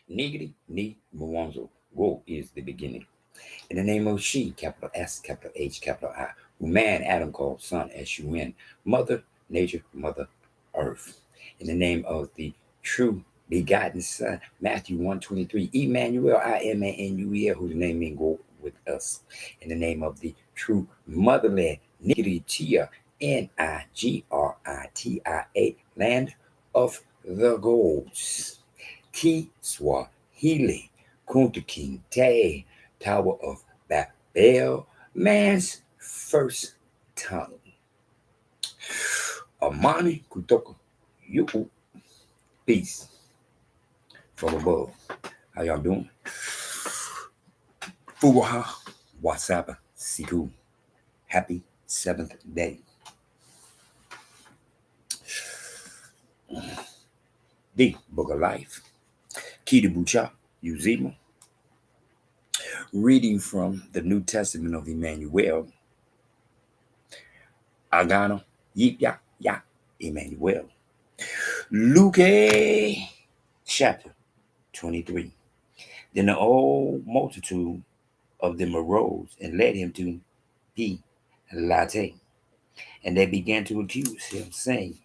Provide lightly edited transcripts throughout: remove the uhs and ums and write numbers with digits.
Nigri ni muonzo. Go is the beginning. In the name of she, capital S, capital H, capital I, who man Adam called son S-U-N, mother nature, mother earth. In the name of the true begotten son, Matthew 1:23, Emmanuel, Imanuel, whose name means go with us. In the name of the true motherland, Nigritia, Nigratia, land of the gods. Ki Swahili, Kunta Kinte, Tower of Babel, man's first tongue. Amani Kutoka, you peace from above. How y'all doing? Fuwaha, Wasaba, Siku. Happy seventh day. The Book of Life. Kidibucha, Uzima. Reading from the New Testament of Emmanuel. Agano, Jipya, Ya, Imanuel. Luke chapter 23. Then the whole multitude of them arose and led him to Pilate. And they began to accuse him, saying,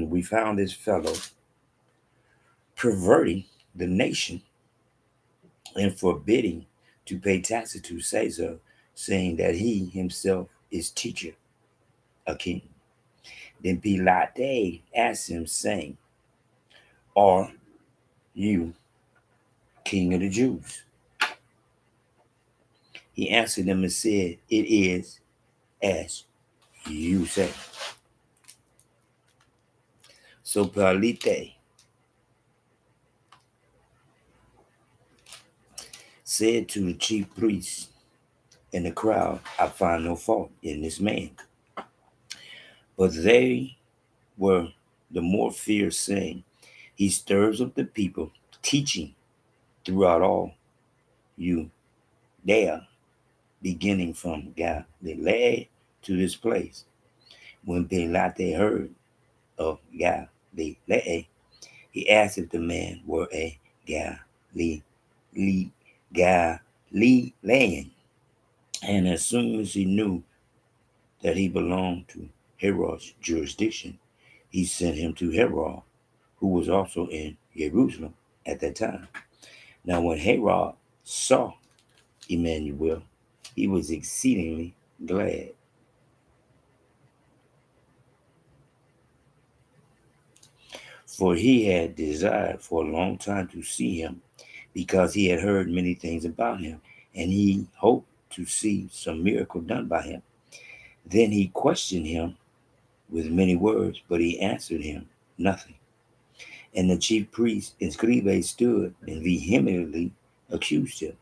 we found this fellow perverting the nation and forbidding to pay taxes to Caesar, saying that he himself is teacher, a king. Then Pilate asked him, saying, are you king of the Jews? He answered them and said, it is as you say. So Pilate said to the chief priests and the crowd, I find no fault in this man. But they were the more fierce, saying, he stirs up the people, teaching throughout all Judea, beginning from Galilee to this place. When Pilate heard of Galilee, he asked if the man were a Galilean. And as soon as he knew that he belonged to Herod's jurisdiction, he sent him to Herod, who was also in Jerusalem at that time. Now when Herod saw Emmanuel, he was exceedingly glad. For he had desired for a long time to see him, because he had heard many things about him, and he hoped to see some miracle done by him. Then he questioned him with many words, but he answered him nothing. And the chief priests and scribes stood and vehemently accused him.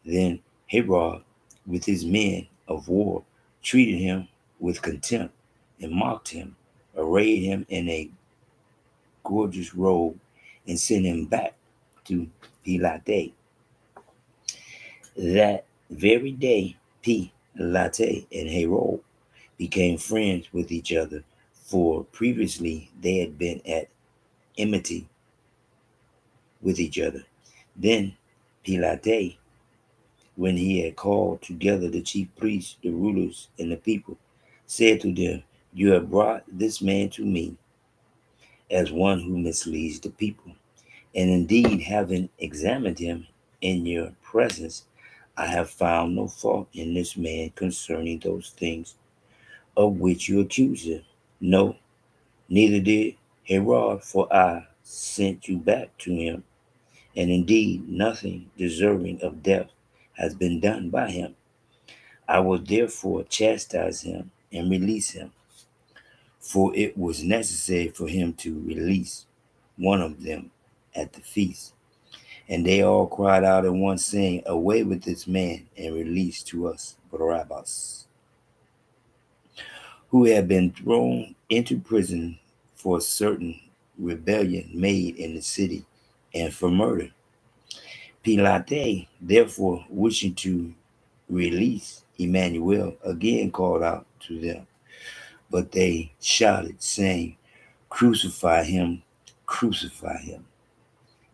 Then Herod, with his men of war, treated him with contempt and mocked him, arrayed him in a gorgeous robe, and sent him back to Pilate. That very day, Pilate and Herod became friends with each other, for previously they had been at enmity with each other. Then Pilate, when he had called together the chief priests, the rulers, and the people, said to them, you have brought this man to me as one who misleads the people. And indeed, having examined him in your presence, I have found no fault in this man concerning those things of which you accuse him. No, neither did Herod, for I sent you back to him. And indeed, nothing deserving of death has been done by him. I will therefore chastise him and release him. For it was necessary for him to release one of them at the feast. And they all cried out at once, saying, away with this man, and release to us Barabbas, who had been thrown into prison for a certain rebellion made in the city, and for murder. Pilate, therefore, wishing to release Emmanuel, again called out to them. But they shouted, saying, crucify him, crucify him.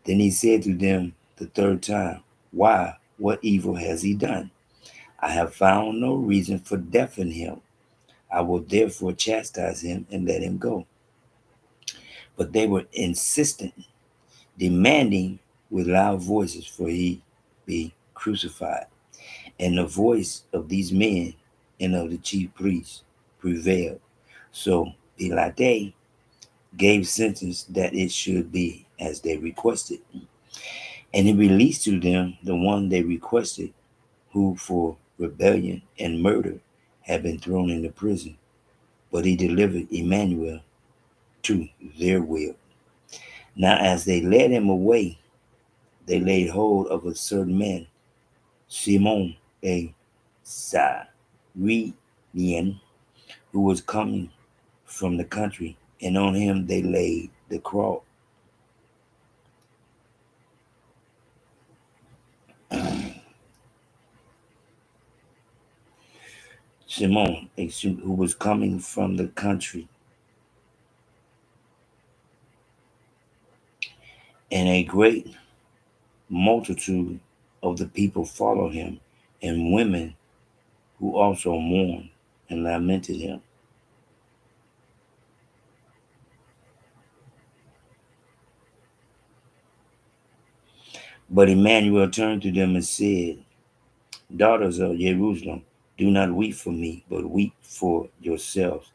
Then he said to them the third time, Why? What evil has he done? I have found no reason for death in him. I will therefore chastise him and let him go. But they were insistent, demanding with loud voices for he be crucified. And the voice of these men and of the chief priests prevailed. So Pilate gave sentence that it should be as they requested. And he released to them the one they requested, who for rebellion and murder had been thrown into prison. But he delivered Imanuel to their will. Now as they led him away, they laid hold of a certain man, Simon a Cyrenian, who was coming from the country, and on him they laid the cross. Simon, who was coming from the country, and a great multitude of the people followed him, and women who also mourned and lamented him. But Emmanuel turned to them and said, Daughters of Jerusalem, do not weep for me, but weep for yourselves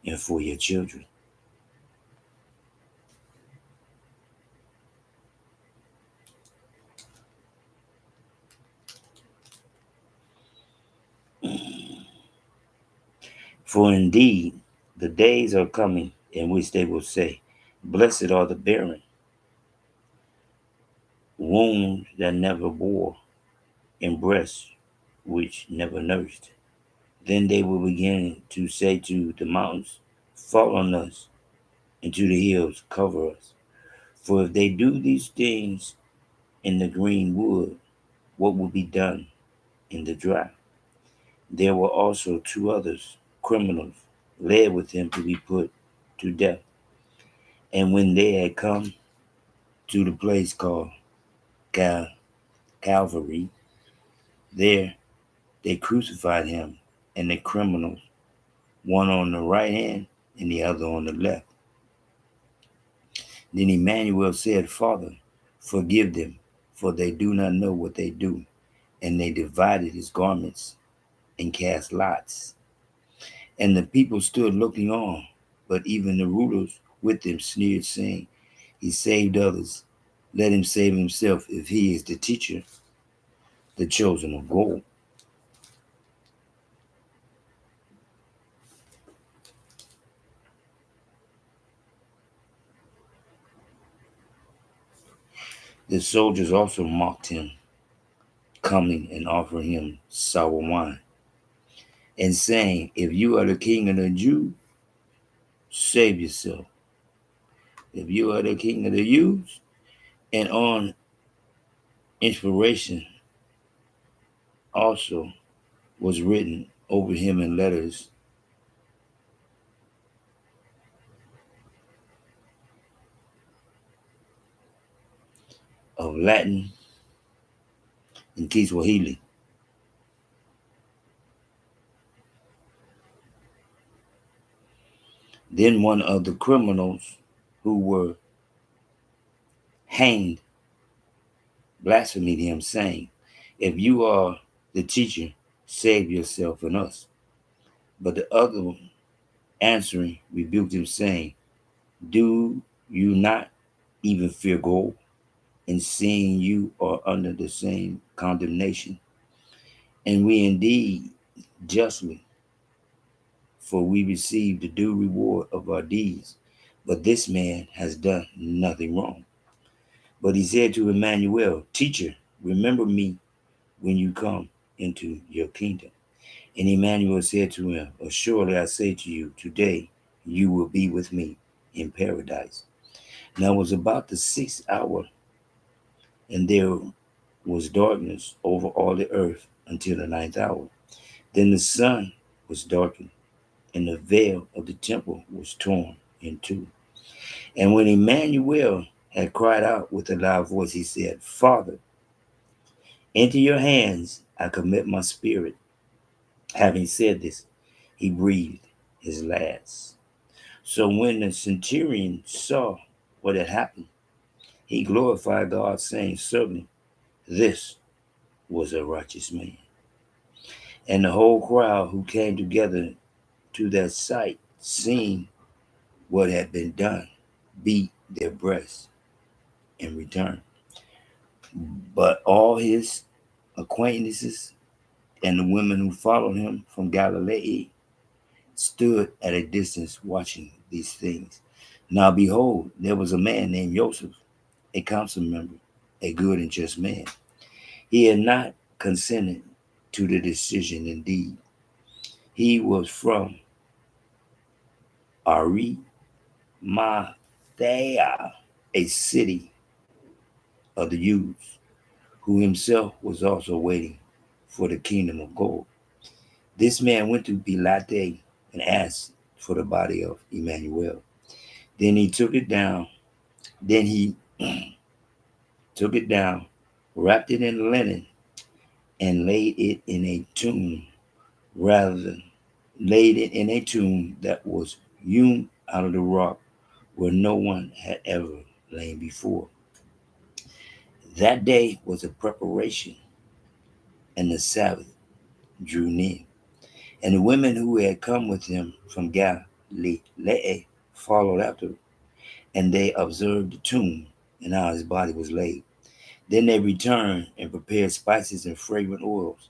and for your children. For indeed, the days are coming in which they will say, Blessed are the barren, wombs that never bore, and breasts which never nursed. Then they will begin to say to the mountains, Fall on us, and to the hills, cover us. For if they do these things in the green wood, what will be done in the dry? There were also two others, criminals, led with him to be put to death. And when they had come to the place called Calvary, there they crucified him and the criminals, one on the right hand and the other on the left. Then Emmanuel said, Father, forgive them, for they do not know what they do. And they divided his garments and cast lots. And the people stood looking on, but even the rulers with him sneered, saying, He saved others. Let him save himself if he is the teacher, the chosen of God. The soldiers also mocked him, coming and offering him sour wine, and saying, If you are the king of the Jews, save yourself. If you are the king of the Jews, and on inspiration also was written over him in letters of Latin and Kiswahili. Then one of the criminals who were hanged blasphemed him, saying, If you are the teacher, save yourself and us. But the other one, answering, rebuked him, saying, Do you not even fear God? And seeing you are under the same condemnation, and we indeed justly, for we receive the due reward of our deeds. But this man has done nothing wrong. But he said to Emmanuel, Teacher, remember me when you come into your kingdom. And Emmanuel said to him, Assuredly I say to you, today you will be with me in paradise. Now it was about the 6th hour, and there was darkness over all the earth until the 9th hour. Then the sun was darkened, and the veil of the temple was torn in two. And when Emmanuel had cried out with a loud voice, he said, Father, into your hands I commit my spirit. Having said this, he breathed his last. So when the centurion saw what had happened, he glorified God, saying, Certainly, this was a righteous man. And the whole crowd who came together to that sight, seeing what had been done, beat their breasts in return. But all his acquaintances and the women who followed him from Galilee stood at a distance watching these things. Now behold, there was a man named Joseph, a council member, a good and just man. He had not consented to the decision. Indeed, he was from Arimathea, a city of the Jews, who himself was also waiting for the kingdom of God. This man went to Pilate and asked for the body of Emmanuel. Then he took it down. Then he took it down, wrapped it in linen, and laid it in a tomb, rather than laid it in a tomb that was hewn out of the rock where no one had ever lain before. That day was a preparation, and the Sabbath drew near. And the women who had come with him from Galilee followed after, and they observed the tomb and how his body was laid. Then they returned and prepared spices and fragrant oils,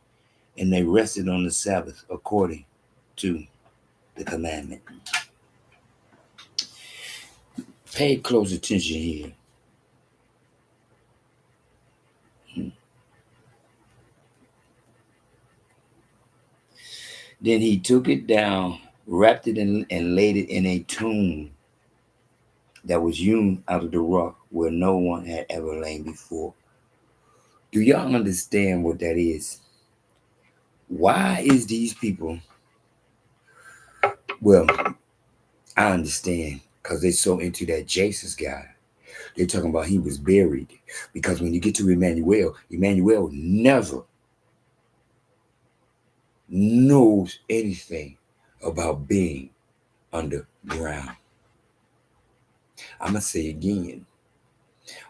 and they rested on the Sabbath according to the commandment. Pay close attention here. Then he took it down, wrapped it in, and laid it in a tomb that was hewn out of the rock where no one had ever lain before. Do y'all understand what that is? Why is these people? Well, I understand because they're so into that Jesus guy. They're talking about he was buried. Because when you get to Emmanuel, Emmanuel never knows anything about being underground. I'm going to say again.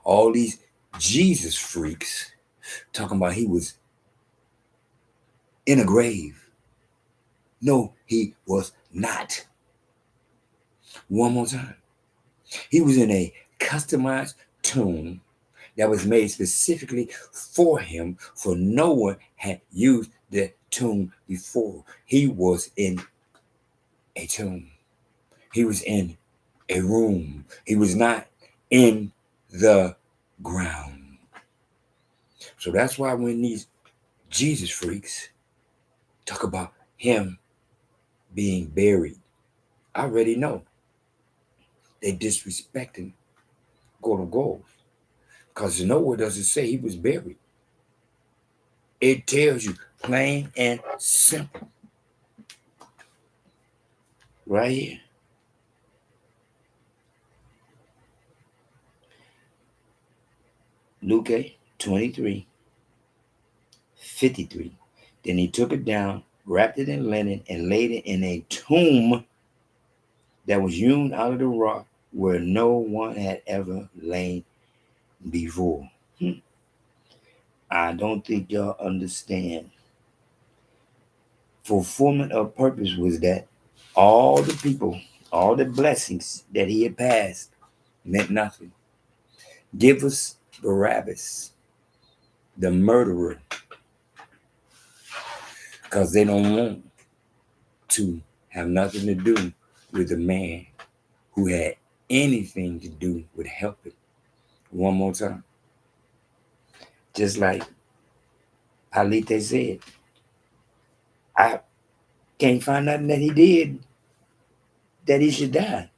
All these Jesus freaks talking about he was in a grave. No, he was not. One more time. He was in a customized tomb that was made specifically for him, for no one had used the tomb before. He was in a tomb. He was in a room. He was not in the ground. So that's why when these Jesus freaks talk about him being buried, I already know they disrespecting God of gold. Because nowhere does it say he was buried. It tells you plain and simple. Right here. Luke 23:53. Then he took it down, wrapped it in linen, and laid it in a tomb that was hewn out of the rock where no one had ever lain before. I don't think y'all understand. Fulfillment of purpose was that all the people, all the blessings that he had passed meant nothing. Give us Barabbas, the murderer, because they don't want to have nothing to do with the man who had anything to do with helping. One more time. Just like Palite said, I can't find nothing that he did that he should die.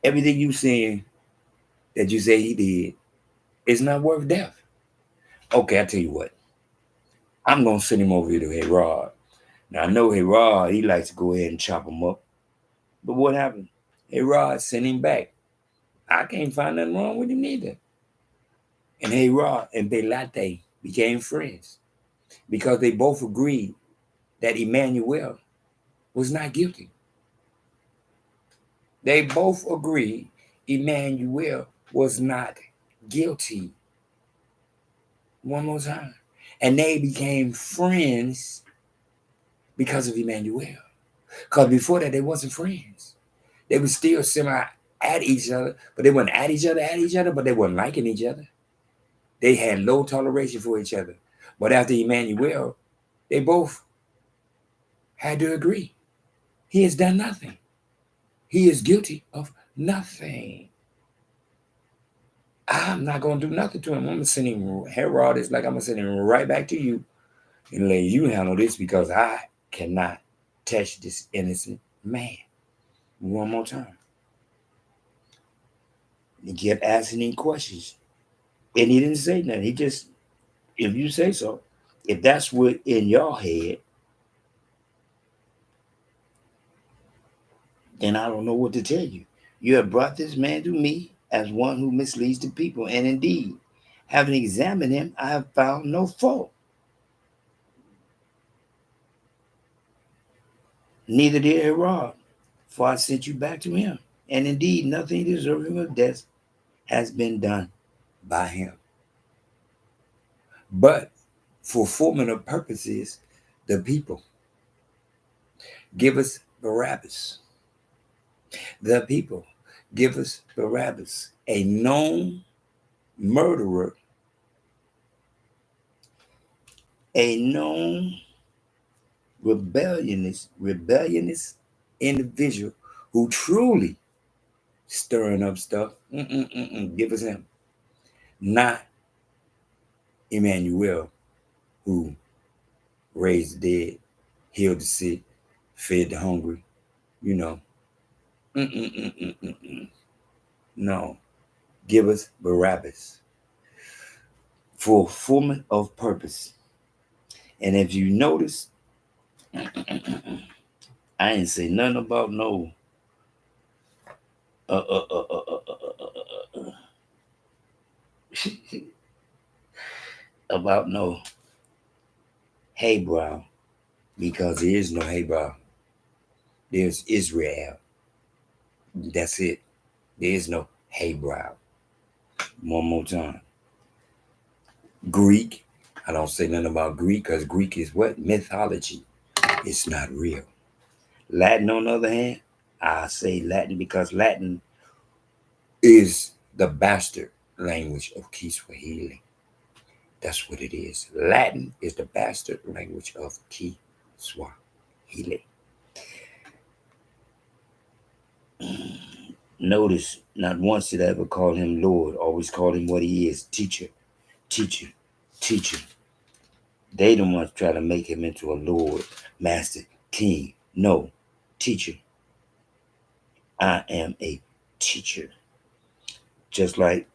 Everything you saying that you say he did is not worth death. Okay, I tell you what. I'm gonna send him over here to Herod. Now I know Herod, he likes to go ahead and chop him up. But what happened? Herod sent him back I can't find nothing wrong with him neither. And Herod and Belate became friends because they both agreed that Imanuel was not guilty. They both agreed Imanuel was not guilty. One more time. And they became friends because of Imanuel. Because before that, they wasn't friends. They were still semi at each other, but they weren't at each other, but they weren't liking each other. They had low toleration for each other. But after Emmanuel, they both had to agree. He has done nothing. He is guilty of nothing. I'm not going to do nothing to him. I'm going to send him, Herod is like, I'm going to send him right back to you and let you handle this because I cannot touch this innocent man. One more time. He kept asking him questions. And he didn't say nothing. He just, if you say so, if that's what in your head, then I don't know what to tell you. You have brought this man to me as one who misleads the people. And indeed, having examined him, I have found no fault. Neither did Herod, for I sent you back to him. And indeed, nothing deserving of death has been done by him. But for fulfillment of purposes, the people give us Barabbas. The people give us Barabbas, a known murderer, a known rebellious individual who truly stirring up stuff. Give us him. Not Emmanuel, who raised the dead, healed the sick, fed the hungry, you know. No. Give us Barabbas. Fulfillment of purpose. And if you notice, I ain't say nothing about no uh, uh, uh, uh, uh, uh, about no Hebrew, because there is no Hebrew. There's Israel. That's it. There is no Hebrew. One more time. Greek. I don't say nothing about Greek because Greek is what? Mythology. It's not real. Latin, on the other hand, I say Latin because Latin is the bastard language of Kiswahili. That's what it is. Latin is the bastard language of Kiswahili. Notice, not once did I ever call him Lord. Always called him what he is, teacher, teacher, teacher. They don't want to try to make him into a Lord, master, king. No, teacher. I am a teacher. Just like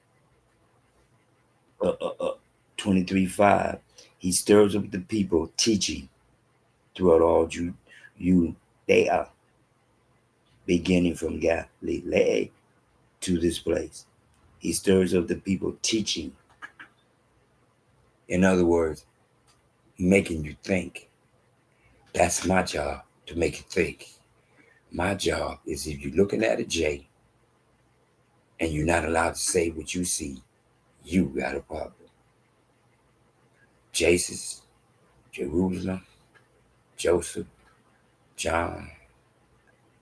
23:5, he stirs up the people, teaching throughout all you they are, beginning from Galilee to this place. He stirs up the people, teaching. In other words, making you think. That's my job, to make you think. My job is if you're looking at a J and you're not allowed to say what you see, you got a problem. Jesus, Jerusalem, Joseph, John,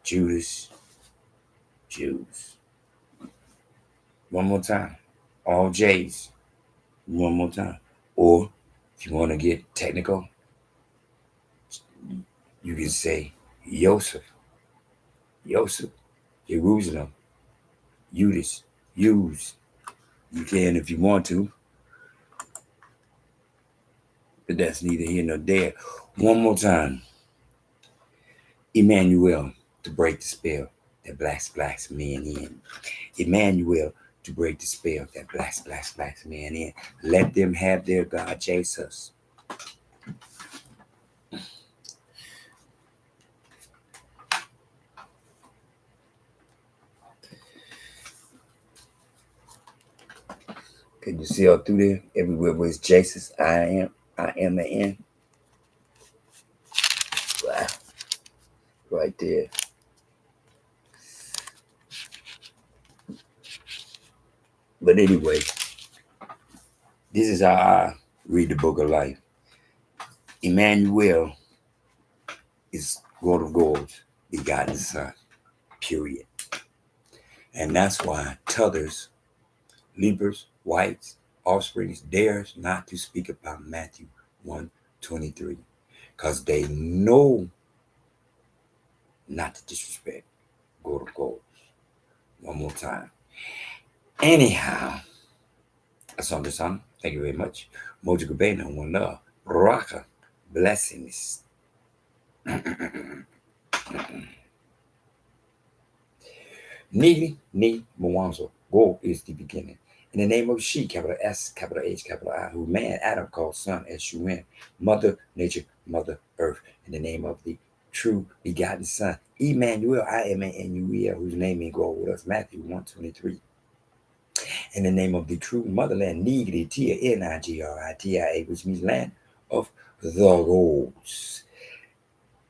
Judas, Jews. One more time. All J's. One more time. Or if you want to get technical, you can say Joseph, Joseph, Jerusalem, Judas, use. You can if you want to, but that's neither here nor there. One more time. Emmanuel to break the spell that blacks men in. Emmanuel to break the spell that blacks men in. Let them have their God Jesus. Can you see all through there? Everywhere where it's Jesus, I am the end. Wow. Right there. But anyway, this is how I read the book of life. Emmanuel is God of gods, begotten Son, period. And that's why Tothers, Leapers, Whites, Offsprings dares not to speak about Matthew 1:23, because they know not to disrespect God of gods. One more time. Anyhow, Asante San, thank you very much. Mojo Gabena, one love. Raka, blessings. Ni Mwanzo. Go is the beginning. In the name of she, capital S, capital H, capital I, who man Adam called son, S-U-N, mother nature, mother earth. In the name of the true begotten son, Emmanuel, I-M-A-N-U-E-L, whose name may go with us, Matthew 1:23. In the name of the true motherland, Nigeria, N-I-G-R-I-T-I-A, which means land of the gods.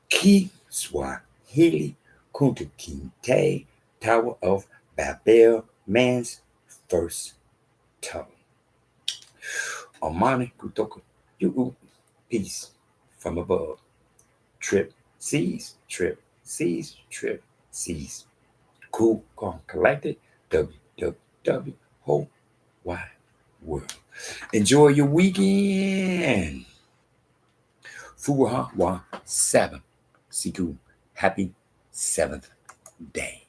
Kiswahili Kunta Kinte, Tower of Babel, man's first tongue. Amani Kutoka, you peace from above. Trip seas, trip seas, trip seas. Cool, calm, collected. WWW, whole wide world. Enjoy your weekend. Fuwa wa 7. Siku, happy 7th day.